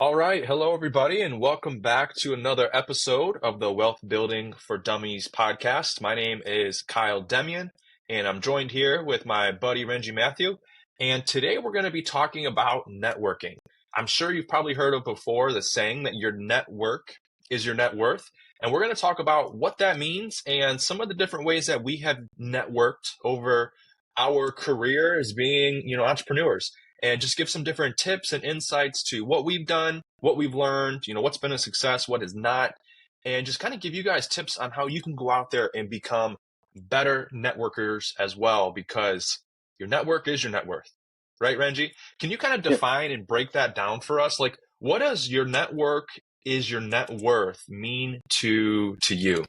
All right. Hello, everybody, and welcome back to another episode of the Wealth Building for Dummies podcast. My name is Kyle Demian, and I'm joined here with my buddy Renji Matthew. And today we're going to be talking about networking. I'm sure you've probably heard of before the saying that your network is your net worth. And we're going to talk about what that means and some of the different ways that we have networked over our career as being, entrepreneurs and just give some different tips and insights to what we've done, what we've learned, what's been a success, what is not, and just kind of give you guys tips on how you can go out there and become better networkers as well, because your network is your net worth, right, Renji? Can you kind of Yep. define and break that down for us? Like, what does your network is your net worth mean to you?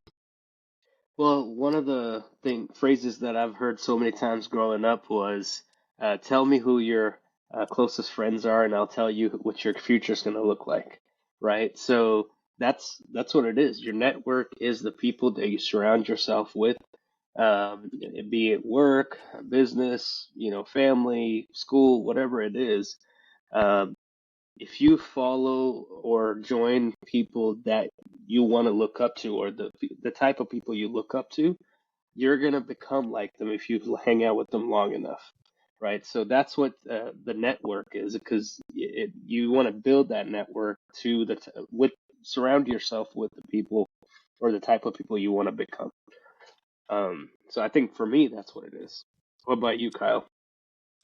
Well, one of the phrases that I've heard so many times growing up was, "Tell me who your closest friends are, and I'll tell you what your future's going to look like." Right? So that's what it is. Your network is the people that you surround yourself with, be it work, business, family, school, whatever it is. Um, if you follow or join people that you want to look up to, or the type of people you look up to, you're gonna become like them if you hang out with them long enough, right? So that's what the network is, because you want to build that network to with surround yourself with the people or the type of people you want to become. So I think for me, that's what it is. What about you, Kyle?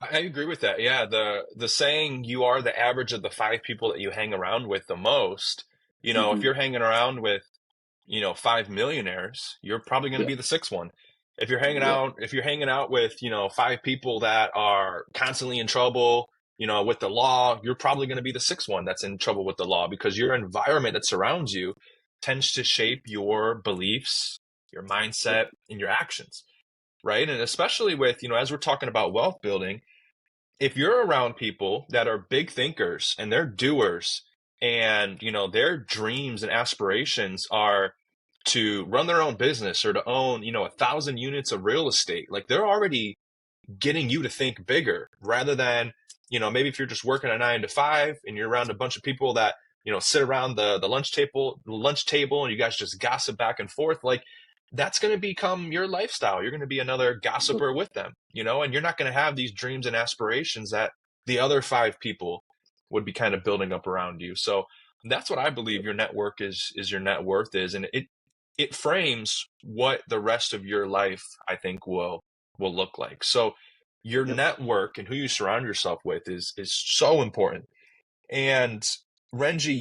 I agree with that. Yeah, the saying you are the average of the five people that you hang around with the most. If Hmm. you're hanging around with, five millionaires, you're probably going to Yeah, be the sixth one. yeah, If you're hanging out with, five people that are constantly in trouble, with the law, you're probably going to be the sixth one that's in trouble with the law, because your environment that surrounds you tends to shape your beliefs, your yep, mindset, and your actions, right? And especially with, as we're talking about wealth building, if you're around people that are big thinkers and they're doers, and their dreams and aspirations are to run their own business or to own 1,000 units of real estate, like, they're already getting you to think bigger, rather than maybe if you're just working a 9 to 5 and you're around a bunch of people that sit around the lunch table and you guys just gossip back and forth. Like, that's going to become your lifestyle. You're going to be another gossiper with them, and you're not going to have these dreams and aspirations that the other five people would be kind of building up around you. So that's what I believe your network is your net worth is, and it frames what the rest of your life, I think, will look like. So your yep. network and who you surround yourself with is so important. And Renji,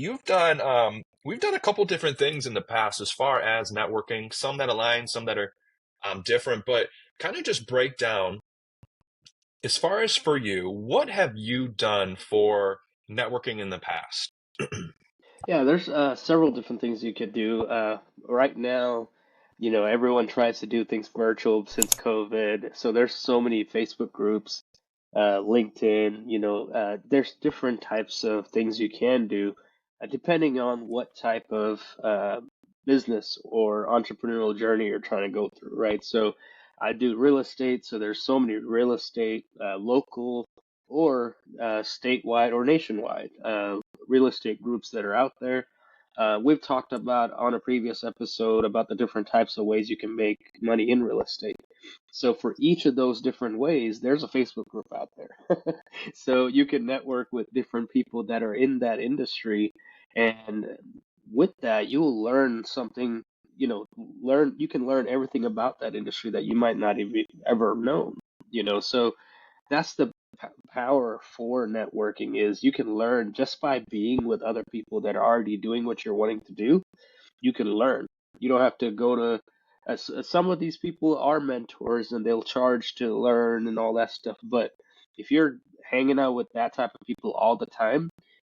we've done a couple different things in the past as far as networking, some that align, some that are different, but kind of just break down, as far as for you, what have you done for networking in the past? Yeah, there's several different things you could do. Right now, everyone tries to do things virtual since COVID. So there's so many Facebook groups, LinkedIn, there's different types of things you can do, depending on what type of business or entrepreneurial journey you're trying to go through, right? So I do real estate, so there's so many real estate, local or statewide or nationwide real estate groups that are out there. We've talked about on a previous episode about the different types of ways you can make money in real estate. So for each of those different ways, there's a Facebook group out there. So you can network with different people that are in that industry, and with that, you will learn something. You can learn everything about that industry that you might not even ever known. So that's the power for networking is you can learn just by being with other people that are already doing what you're wanting to do. You can learn. You don't have to go to some of these people are mentors and they'll charge to learn and all that stuff. But if you're hanging out with that type of people all the time,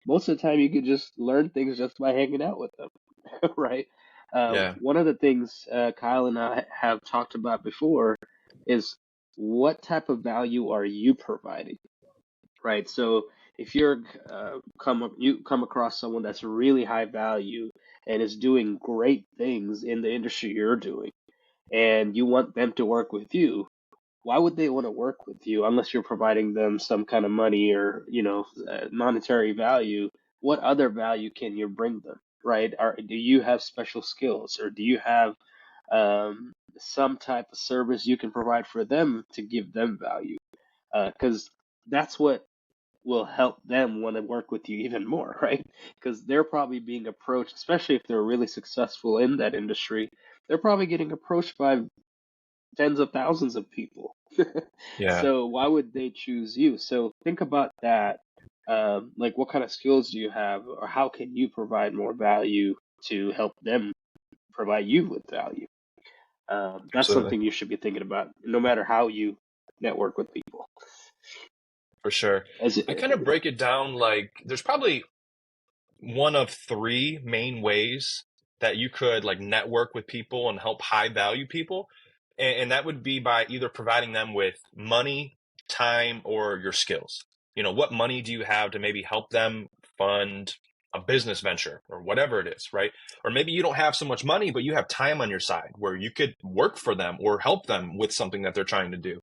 most of the time you can just learn things just by hanging out with them, right? Yeah. One of the things Kyle and I have talked about before is what type of value are you providing, right? So if you come across someone that's really high value and is doing great things in the industry you're doing, and you want them to work with you, why would they want to work with you unless you're providing them some kind of money or monetary value? what other value can you bring them, right? Do you have special skills, or do you have some type of service you can provide for them to give them value? Because that's what will help them want to work with you even more, right? Because they're probably being approached, especially if they're really successful in that industry, they're probably getting approached by tens of thousands of people. Yeah, So why would they choose you? So think about that. Like, what kind of skills do you have, or how can you provide more value to help them provide you with value? That's absolutely. something you should be thinking about, no matter how you network with people. For sure. As I it, kind of break it down like there's probably one of three main ways that you could like network with people and help high value people. And that would be by either providing them with money, time, or your skills. What money do you have to maybe help them fund a business venture or whatever it is, right? Or maybe you don't have so much money, but you have time on your side where you could work for them or help them with something that they're trying to do.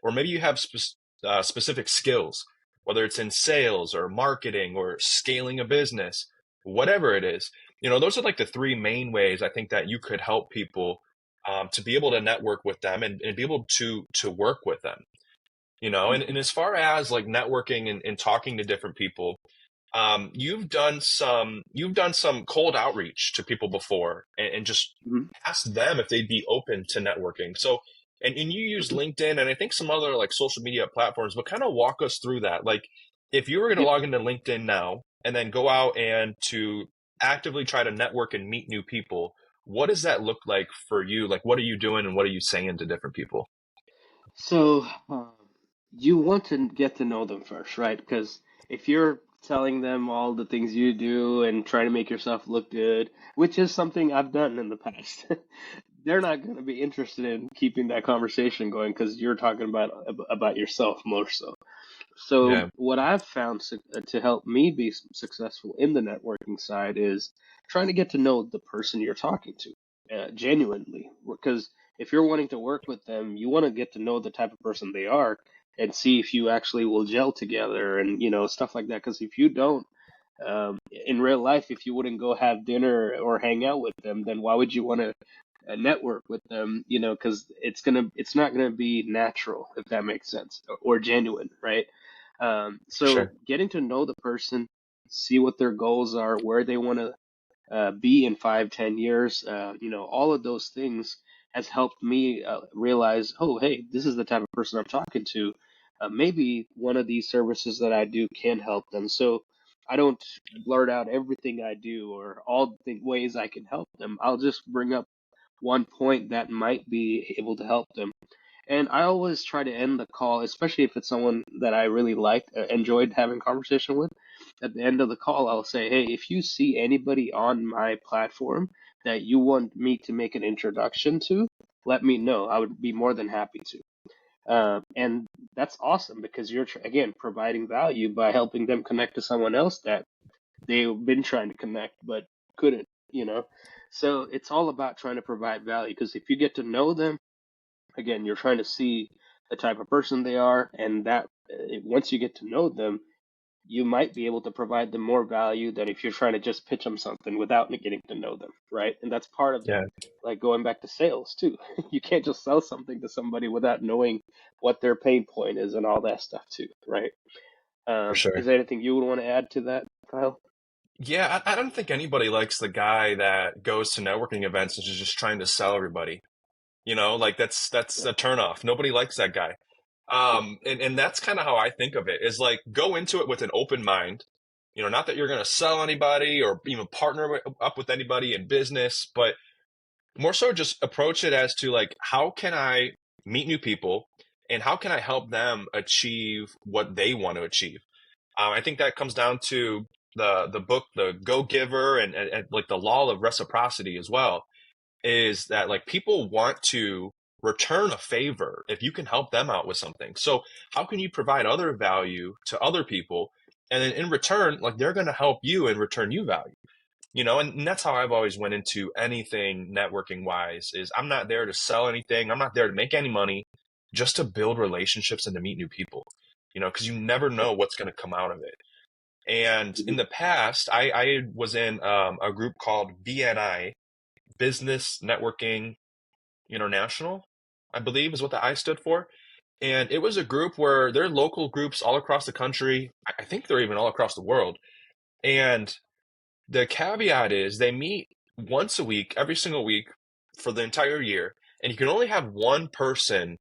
Or maybe you have specific skills, whether it's in sales or marketing or scaling a business, whatever it is. Those are like the three main ways I think that you could help people to be able to network with them and be able to work with them. And as far as like networking and talking to different people, you've done some cold outreach to people before and just Mhm, ask them if they'd be open to networking. So, and you use mhm. LinkedIn and I think some other like social media platforms, but kind of walk us through that. Like if you were going to Yep. log into LinkedIn now and then go out and to actively try to network and meet new people, what does that look like for you? Like, what are you doing and what are you saying to different people? So you want to get to know them first, right? Because if you're telling them all the things you do and trying to make yourself look good, which is something I've done in the past, they're not going to be interested in keeping that conversation going because you're talking about yourself more so. So Yeah, what I've found to help me be successful in the networking side is trying to get to know the person you're talking to, genuinely. Because if you're wanting to work with them, you want to get to know the type of person they are and see if you actually will gel together and stuff like that. Because if you don't, in real life, if you wouldn't go have dinner or hang out with them, then why would you want to network with them? Because it's not gonna be natural, if that makes sense, or genuine, right? for So sure. getting to know the person, see what their goals are, where they want to be in 5, 10 years, all of those things has helped me realize, oh, hey, this is the type of person I'm talking to. Maybe one of these services that I do can help them. So I don't blurt out everything I do or all the ways I can help them. I'll just bring up one point that might be able to help them. And I always try to end the call, especially if it's someone that I really liked, enjoyed having conversation with. At the end of the call, I'll say, "Hey, if you see anybody on my platform that you want me to make an introduction to, let me know. I would be more than happy to." And that's awesome because you're again providing value by helping them connect to someone else that they've been trying to connect but couldn't. So it's all about trying to provide value because if you get to know them, again, you're trying to see the type of person they are, and that once you get to know them, you might be able to provide them more value than if you're trying to just pitch them something without getting to know them, right? And that's part of Yeah, like going back to sales too. You can't just sell something to somebody without knowing what their pain point is and all that stuff too, right? for Is sure. there anything you would want to add to that, Kyle? Yeah, I don't think anybody likes the guy that goes to networking events and is just trying to sell everybody. Like that's Yeah, a turnoff. Nobody likes that guy. yeah, And that's kind of how I think of it is like go into it with an open mind. Not that you're going to sell anybody or even partner up with anybody in business, but more so just approach it as to like how can I meet new people and how can I help them achieve what they want to achieve. I think that comes down to the book, The Go Giver, and like the Law of Reciprocity as well. Is that like people want to return a favor if you can help them out with something. So how can you provide other value to other people, and then in return, like they're going to help you and return you value. And that's how I've always went into anything networking wise. Is I'm not there to sell anything. I'm not there to make any money, just to build relationships and to meet new people. Because you never yeah. know what's going to come out of it. And in Mhm. the past, I was in a group called BNI, Business Networking International, I believe is what the I stood for. And it was a group where there are local groups all across the country. I think they're even all across the world. And the caveat is they meet once a week, every single week for the entire year. And you can only have one person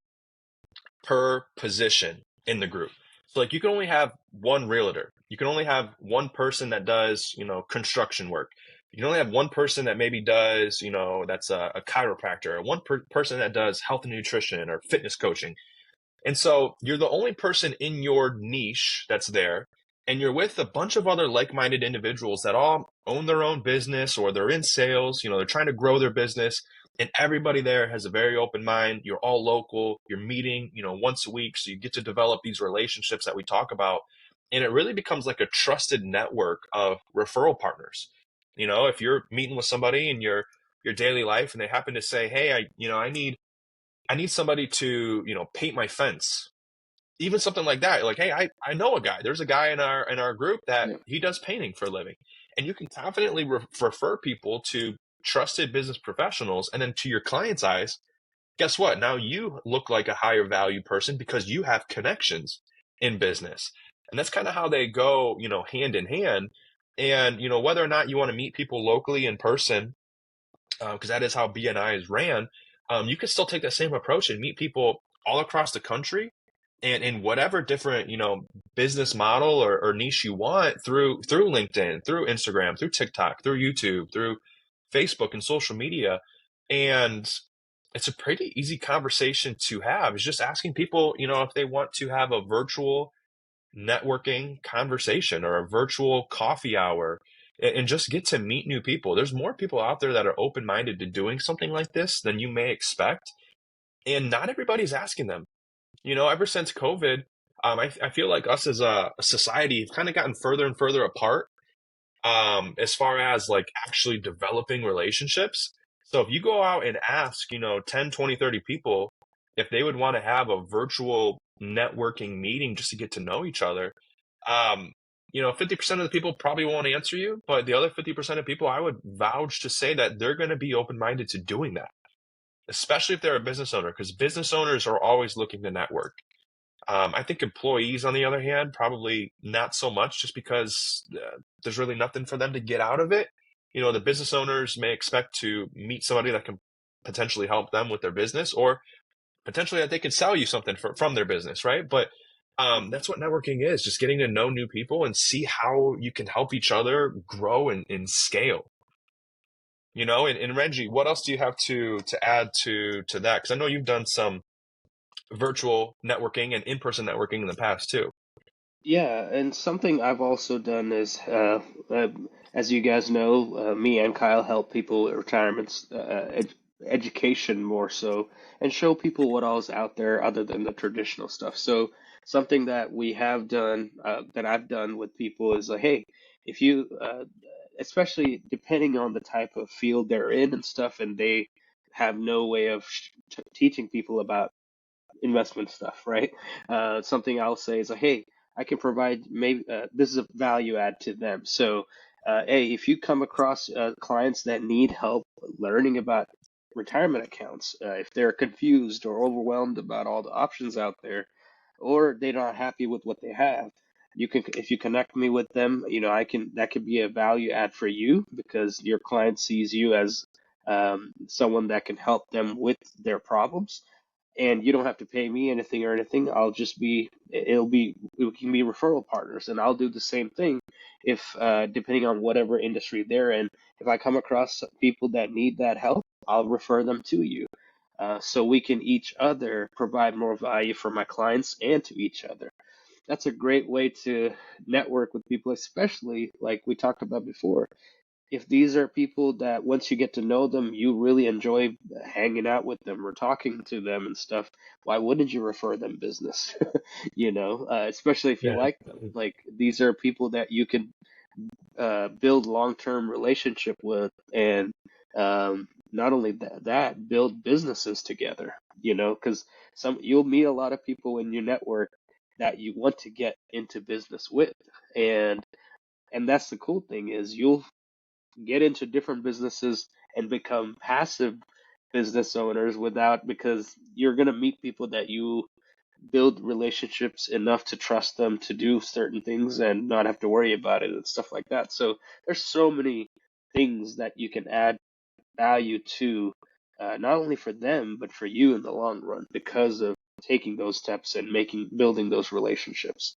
per position in the group. So like you can only have one realtor. You can only have one person that does, construction work. You can only have one person that maybe does, that's a chiropractor, or one person that does health and nutrition or fitness coaching. And so you're the only person in your niche that's there, and you're with a bunch of other like-minded individuals that all own their own business or they're in sales, they're trying to grow their business, and everybody there has a very open mind. You're all local, you're meeting, once a week, so you get to develop these relationships that we talk about, and it really becomes like a trusted network of referral partners. If you're meeting with somebody in your daily life and they happen to say, "Hey, I need somebody to, paint my fence." Even something like that. Like, hey, I know a guy. There's a guy in our group that Yeah. he does painting for a living. And you can confidently refer people to trusted business professionals. And then to your client's eyes, guess what? Now you look like a higher value person because you have connections in business. And that's kind of how they go, hand in hand. And, whether or not you want to meet people locally in person, because that is how BNI is ran, you can still take that same approach and meet people all across the country and in whatever different, business model or niche you want through LinkedIn, through Instagram, through TikTok, through YouTube, through Facebook and social media. And it's a pretty easy conversation to have. It's just asking people, if they want to have a virtual networking conversation or a virtual coffee hour and just get to meet new people. There's more people out there that are open minded to doing something like this than you may expect. And not everybody's asking them. Ever since COVID, I feel like us as a society have kind of gotten further and further apart as far as like actually developing relationships. So if you go out and ask, 10, 20, 30 people if they would want to have a virtual networking meeting just to get to know each other, 50% of the people probably won't answer you, but the other 50% of people, I would vouch to say that they're going to be open minded to doing that, especially if they're a business owner, because business owners are always looking to network. I think employees, on the other hand, probably not so much just because there's really nothing for them to get out of it. The business owners may expect to meet somebody that can potentially help them with their business or potentially that they can sell you something from their business, right? But Mhm. that's what networking is, just getting to know new people and see how you can help each other grow and scale. And Reggie, what else do you have to add to that? Because I know you've done some virtual networking and in-person networking in the past too. Yeah, and something I've also done is, as you guys know, me and Kyle help people with retirements, education more so, and show people what else out there other than the traditional stuff. So something that we have done, that I've done with people is like, hey, if you, especially depending on the type of field they're in and stuff, and they have no way of teaching people about investment stuff, right? Something I'll say is like, hey, I can provide maybe this is a value add to them. So, hey, if you come across clients that need help learning about retirement accounts, if they're confused or overwhelmed about all the options out there, or they're not happy with what they have, you can, if you connect me with them, I can, that could be a value add for you because your client sees you as someone that can help them with their problems, and you don't have to pay me anything or anything. I'll just be, we can be referral partners, and I'll do the same thing if, depending on whatever industry they're in, if I come across people that need that help, I'll refer them to you. So we can each other provide more value for my clients and to each other. That's a great way to network with people, especially like we talked about before, if these are people that once you get to know them, you really enjoy hanging out with them or talking to them and stuff, why wouldn't you refer them business? Especially if you Yeah. like them. Like these are people that you can build long-term relationship with, and not only that, build businesses together. Because you'll meet a lot of people in your network that you want to get into business with, and And that's the cool thing is you'll get into different businesses and become passive business owners without because you're going to meet people that you build relationships enough to trust them to do certain things and not have to worry about it and stuff like that. So there's so many things that you can add value to, not only for them but for you in the long run because of taking those steps and making building those relationships.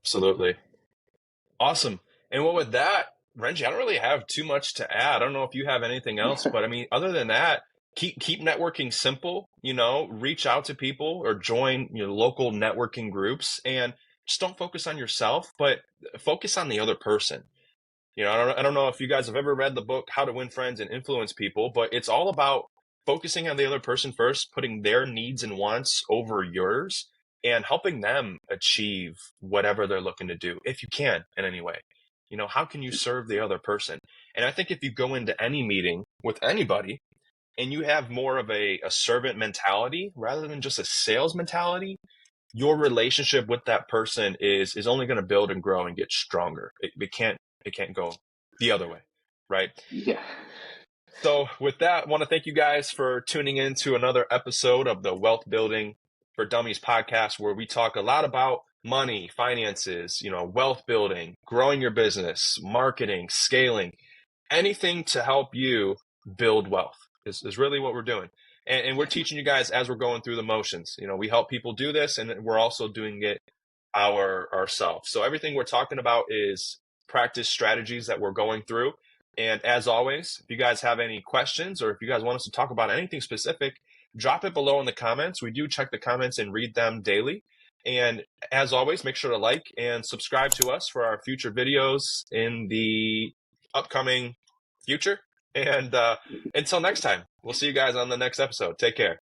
Absolutely. Awesome. And well, with that, Renji, I don't really have too much to add. I don't know if you have anything else, but I mean, other than that, keep networking simple, reach out to people or join local networking groups, and just don't focus on yourself, but focus on the other person. I don't know if you guys have ever read the book How to Win Friends and Influence People, but it's all about focusing on the other person first, putting their needs and wants over yours, and helping them achieve whatever they're looking to do, if you can in any way. How can you serve the other person? And I think if you go into any meeting with anybody and you have more of a servant mentality rather than just a sales mentality, your relationship with that person is only going to build and grow and get stronger. It can't go the other way, right? Yeah. So with that, I want to thank you guys for tuning in to another episode of the Wealth Building for Dummies podcast, where we talk a lot about money, finances, wealth building, growing your business, marketing, scaling, anything to help you build wealth is really what we're doing. And we're teaching you guys as we're going through the motions. We help people do this, and we're also doing it ourselves. So everything we're talking about is practice strategies that we're going through. And as always, if you guys have any questions or if you guys want us to talk about anything specific, drop it below in the comments. We do check the comments and read them daily. And as always, make sure to like and subscribe to us for our future videos in the upcoming future. And until next time, we'll see you guys on the next episode. Take care.